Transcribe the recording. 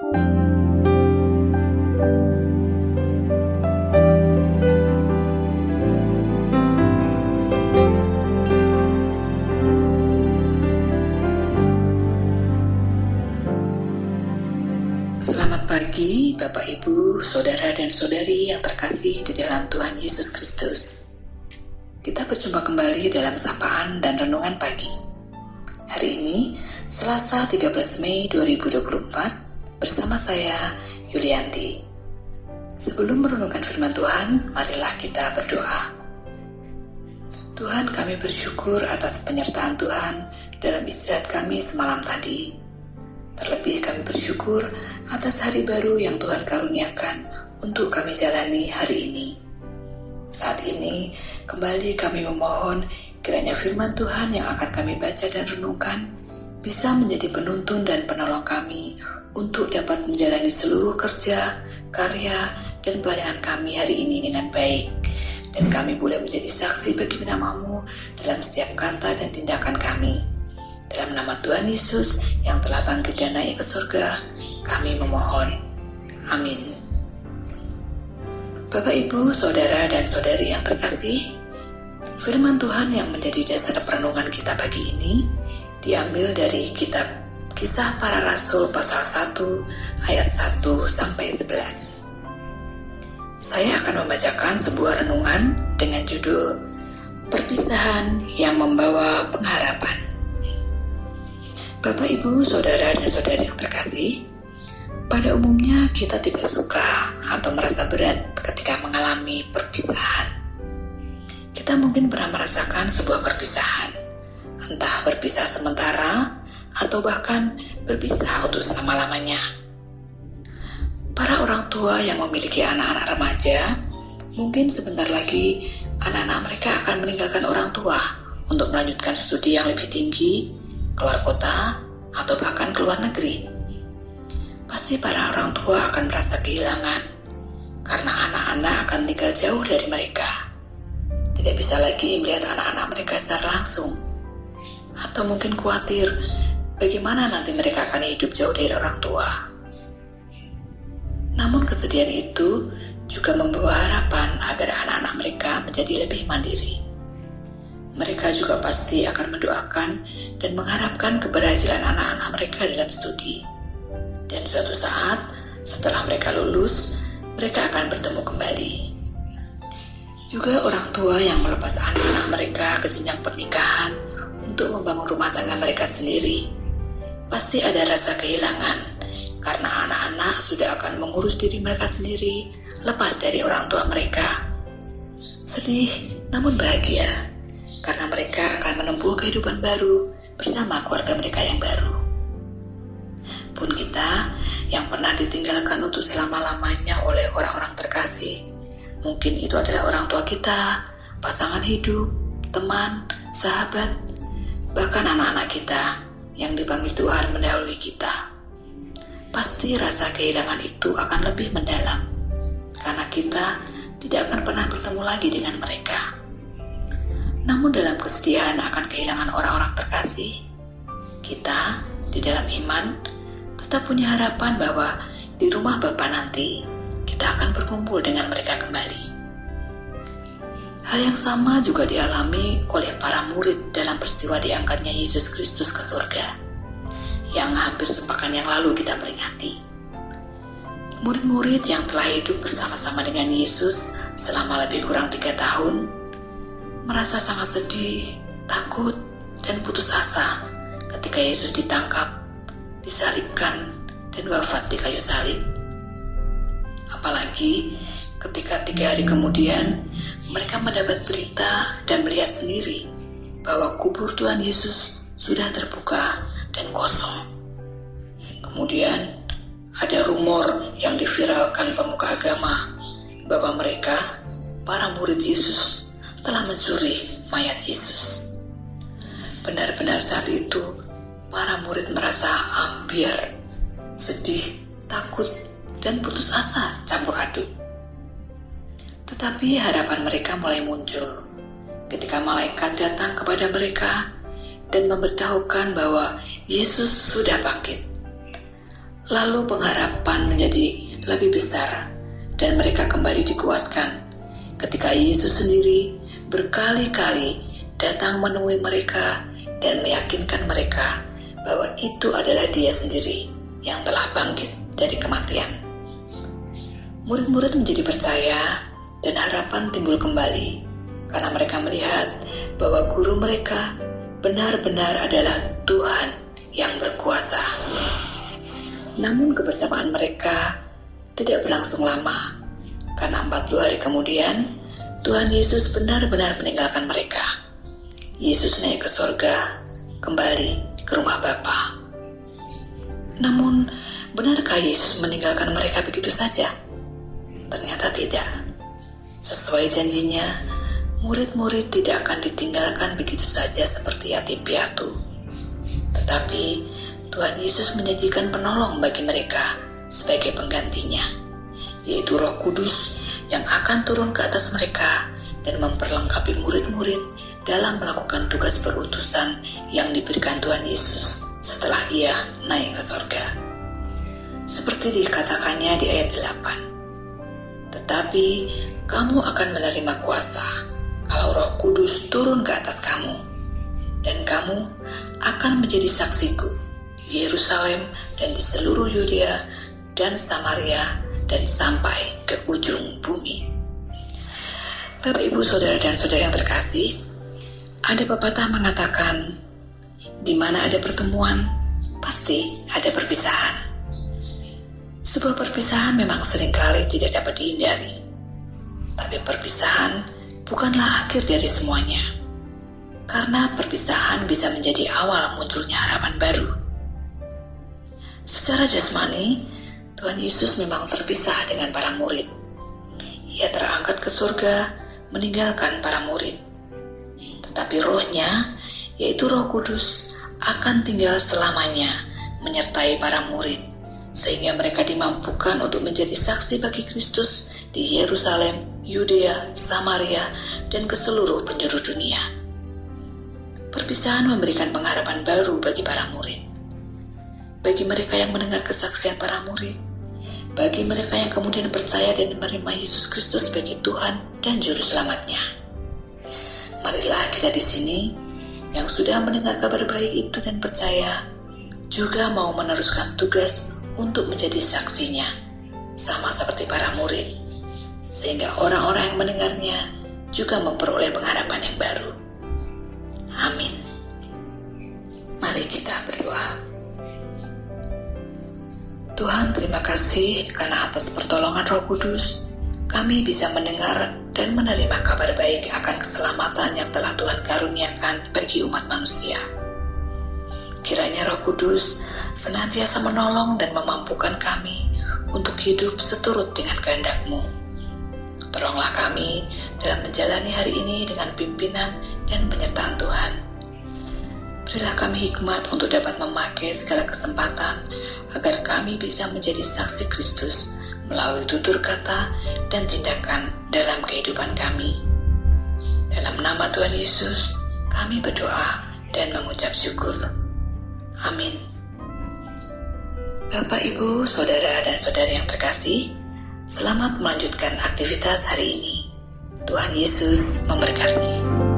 Selamat pagi Bapak Ibu, Saudara dan Saudari yang terkasih di dalam Tuhan Yesus Kristus. Kita berjumpa kembali dalam sapaan dan renungan pagi. Hari ini, Selasa 13 Mei 2024, bersama saya, Yulianti. Sebelum merenungkan firman Tuhan, marilah kita berdoa. Tuhan, kami bersyukur atas penyertaan Tuhan dalam istirahat kami semalam tadi. Terlebih kami bersyukur atas hari baru yang Tuhan karuniakan untuk kami jalani hari ini. Saat ini, kembali kami memohon kiranya firman Tuhan yang akan kami baca dan renungkan bisa menjadi penuntun dan penolong kami untuk dapat menjalani seluruh kerja, karya, dan pelayanan kami hari ini dengan baik. Dan kami boleh menjadi saksi bagi nama-Mu dalam setiap kata dan tindakan kami. Dalam nama Tuhan Yesus yang telah bangkit dan naik ke surga, kami memohon. Amin. Bapak, Ibu, Saudara, dan Saudari yang terkasih, firman Tuhan yang menjadi dasar perenungan kita pagi ini diambil dari kitab Kisah Para Rasul pasal 1 ayat 1 sampai 11. Saya akan membacakan sebuah renungan dengan judul Perpisahan yang Membawa Pengharapan. Bapak, Ibu, Saudara, dan Saudari yang terkasih, pada umumnya kita tidak suka atau merasa berat ketika mengalami perpisahan. Kita mungkin pernah merasakan sebuah perpisahan, entah berpisah sementara atau bahkan berpisah untuk selama-lamanya. Para orang tua yang memiliki anak-anak remaja, mungkin sebentar lagi anak-anak mereka akan meninggalkan orang tua untuk melanjutkan studi yang lebih tinggi, keluar kota, atau bahkan keluar negeri. Pasti para orang tua akan merasa kehilangan, karena anak-anak akan tinggal jauh dari mereka. Tidak bisa lagi melihat anak-anak mereka secara langsung. Atau mungkin khawatir, bagaimana nanti mereka akan hidup jauh dari orang tua. Namun kesedihan itu juga membawa harapan agar anak-anak mereka menjadi lebih mandiri. Mereka juga pasti akan mendoakan dan mengharapkan keberhasilan anak-anak mereka dalam studi. Dan suatu saat, setelah mereka lulus, mereka akan bertemu kembali. Juga orang tua yang melepas anak-anak mereka ke jenjang pernikahan untuk membangun rumah tangga mereka sendiri. Pasti ada rasa kehilangan, karena anak-anak sudah akan mengurus diri mereka sendiri, lepas dari orang tua mereka. Sedih, namun bahagia, karena mereka akan menempuh kehidupan baru bersama keluarga mereka yang baru. Pun kita yang pernah ditinggalkan untuk selama-lamanya oleh orang-orang terkasih, mungkin itu adalah orang tua kita, pasangan hidup, teman, sahabat, bahkan anak-anak kita yang dipanggil Tuhan mendahului kita. Pasti rasa kehilangan itu akan lebih mendalam, karena kita tidak akan pernah bertemu lagi dengan mereka. Namun dalam kesedihan akan kehilangan orang-orang terkasih, kita di dalam iman tetap punya harapan bahwa di rumah Bapa nanti kita akan berkumpul dengan mereka kembali. Hal yang sama juga dialami oleh para murid dalam peristiwa diangkatnya Yesus Kristus ke surga, yang hampir sepekan yang lalu kita peringati. Murid-murid yang telah hidup bersama-sama dengan Yesus selama lebih kurang 3 tahun, merasa sangat sedih, takut, dan putus asa ketika Yesus ditangkap, disalibkan, dan wafat di kayu salib. Apalagi ketika 3 hari kemudian mereka mendapat berita dan melihat sendiri bahwa kubur Tuhan Yesus sudah terbuka dan kosong. Kemudian ada rumor yang diviralkan pemuka agama bahwa mereka, para murid Yesus, telah mencuri mayat Yesus. Benar-benar saat itu, para murid merasa ambyar, sedih, takut, dan putus asa campur aduk. Tetapi harapan mereka mulai muncul ketika malaikat datang kepada mereka dan memberitahukan bahwa Yesus sudah bangkit. Lalu pengharapan menjadi lebih besar dan mereka kembali dikuatkan ketika Yesus sendiri berkali-kali datang menemui mereka dan meyakinkan mereka bahwa itu adalah Dia sendiri yang telah bangkit dari kematian. Murid-murid menjadi percaya dan harapan timbul kembali karena mereka melihat bahwa guru mereka benar-benar adalah Tuhan yang berkuasa. Namun kebersamaan mereka tidak berlangsung lama, karena 40 hari kemudian Tuhan Yesus benar-benar meninggalkan mereka. Yesus naik ke surga, kembali ke rumah Bapa. Namun, benarkah Yesus meninggalkan mereka begitu saja? Ternyata tidak. Sesuai janjinya, murid-murid tidak akan ditinggalkan begitu saja seperti yatim piatu. Tetapi Tuhan Yesus menjanjikan penolong bagi mereka sebagai penggantinya, yaitu Roh Kudus yang akan turun ke atas mereka dan memperlengkapi murid-murid dalam melakukan tugas perutusan yang diberikan Tuhan Yesus setelah Ia naik ke surga. Seperti dikatakannya di ayat 8, "Tetapi kamu akan menerima kuasa kalau Roh Kudus turun ke atas kamu, dan kamu akan menjadi saksiku di Yerusalem dan di seluruh Yudea dan Samaria dan sampai ke ujung bumi." Bapak, Ibu, Saudara dan Saudari yang terkasih, ada pepatah mengatakan, di mana ada pertemuan, pasti ada perpisahan. Sebuah perpisahan memang seringkali tidak dapat dihindari, tapi perpisahan bukanlah akhir dari semuanya, karena perpisahan bisa menjadi awal munculnya harapan baru. Secara jasmani, Tuhan Yesus memang terpisah dengan para murid. Ia terangkat ke surga, meninggalkan para murid. Tetapi Roh-Nya, yaitu Roh Kudus, akan tinggal selamanya menyertai para murid, sehingga mereka dimampukan untuk menjadi saksi bagi Kristus di Yerusalem, Yudea, Samaria, dan ke seluruh penjuru dunia. Perpisahan memberikan pengharapan baru bagi para murid. Bagi mereka yang mendengar kesaksian para murid, bagi mereka yang kemudian percaya dan menerima Yesus Kristus sebagai Tuhan dan Juru Selamatnya. Marilah kita di sini yang sudah mendengar kabar baik itu dan percaya, juga mau meneruskan tugas untuk menjadi saksinya, sama seperti para murid, sehingga orang-orang yang mendengarnya juga memperoleh pengharapan yang baru. Amin. Mari kita berdoa. Tuhan, terima kasih karena atas pertolongan Roh Kudus, kami bisa mendengar dan menerima kabar baik akan keselamatan yang telah Tuhan karuniakan bagi umat manusia. Kiranya Roh Kudus senantiasa menolong dan memampukan kami untuk hidup seturut dengan kehendak-Mu. Tolonglah kami dalam menjalani hari ini dengan pimpinan dan penyertaan Tuhan. Berilah kami hikmat untuk dapat memakai segala kesempatan agar kami bisa menjadi saksi Kristus melalui tutur kata dan tindakan dalam kehidupan kami. Dalam nama Tuhan Yesus, kami berdoa dan mengucap syukur. Amin. Bapak, Ibu, Saudara dan Saudari yang terkasih, selamat melanjutkan aktivitas hari ini. Tuhan Yesus memberkati.